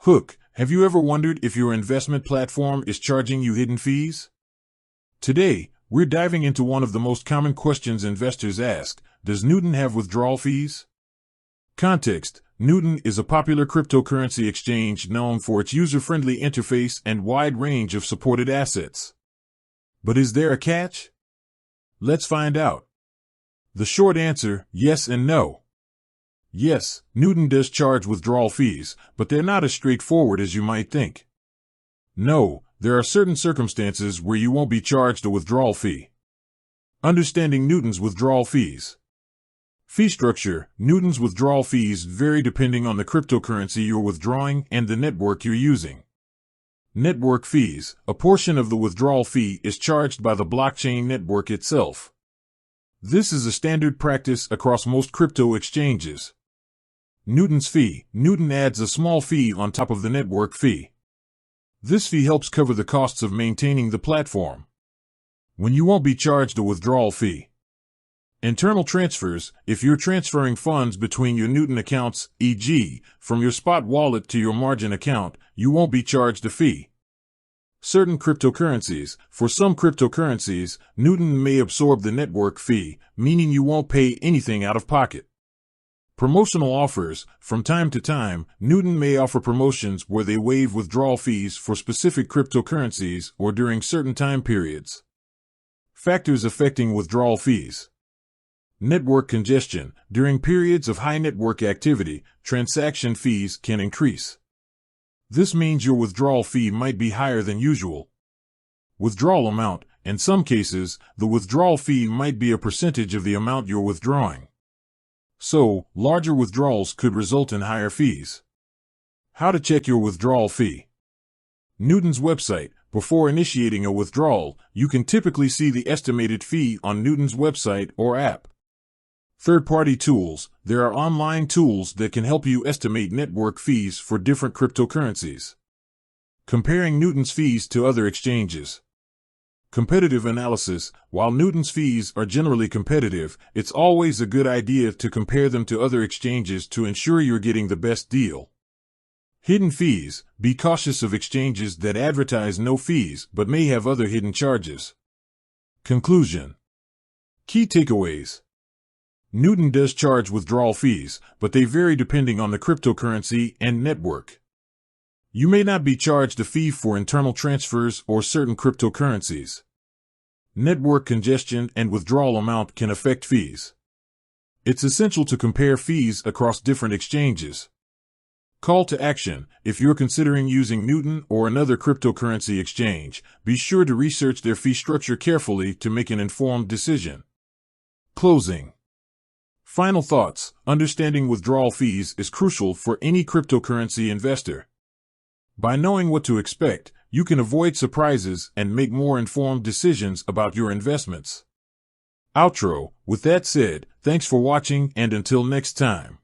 Hook, have you ever wondered if your investment platform is charging you hidden fees? Today, we're diving into one of the most common questions investors ask: does Newton have withdrawal fees? Context: Newton is a popular cryptocurrency exchange known for its user-friendly interface and wide range of supported assets. But is there a catch? Let's find out. The short answer: yes and no. Yes, Newton does charge withdrawal fees, but they're not as straightforward as you might think. No, there are certain circumstances where you won't be charged a withdrawal fee. Understanding Newton's withdrawal fees. Fee structure: Newton's withdrawal fees vary depending on the cryptocurrency you're withdrawing and the network you're using. Network fees: a portion of the withdrawal fee is charged by the blockchain network itself. This is a standard practice across most crypto exchanges. Newton's fee: Newton adds a small fee on top of the network fee. This fee helps cover the costs of maintaining the platform. When you won't be charged a withdrawal fee. Internal transfers: if you're transferring funds between your Newton accounts, e.g., from your spot wallet to your margin account, you won't be charged a fee. Certain cryptocurrencies: for some cryptocurrencies, Newton may absorb the network fee, meaning you won't pay anything out of pocket. Promotional offers: from time to time, Newton may offer promotions where they waive withdrawal fees for specific cryptocurrencies or during certain time periods. Factors affecting withdrawal fees. Network congestion: during periods of high network activity, transaction fees can increase. This means your withdrawal fee might be higher than usual. Withdrawal amount: in some cases, the withdrawal fee might be a percentage of the amount you're withdrawing. So, larger withdrawals could result in higher fees. How to check your withdrawal fee. Newton's website: before initiating a withdrawal, you can typically see the estimated fee on Newton's website or app. Third-party tools: there are online tools that can help you estimate network fees for different cryptocurrencies. Comparing Newton's fees to other exchanges. Competitive analysis: while Newton's fees are generally competitive, it's always a good idea to compare them to other exchanges to ensure you're getting the best deal. Hidden fees: be cautious of exchanges that advertise no fees but may have other hidden charges. Conclusion. Key takeaways. Newton does charge withdrawal fees, but they vary depending on the cryptocurrency and network. You may not be charged a fee for internal transfers or certain cryptocurrencies. Network congestion and withdrawal amount can affect fees. It's essential to compare fees across different exchanges. Call to action: if you're considering using Newton or another cryptocurrency exchange, be sure to research their fee structure carefully to make an informed decision. Closing. Final thoughts: understanding withdrawal fees is crucial for any cryptocurrency investor. By knowing what to expect, you can avoid surprises and make more informed decisions about your investments. Outro. With that said, thanks for watching, and until next time.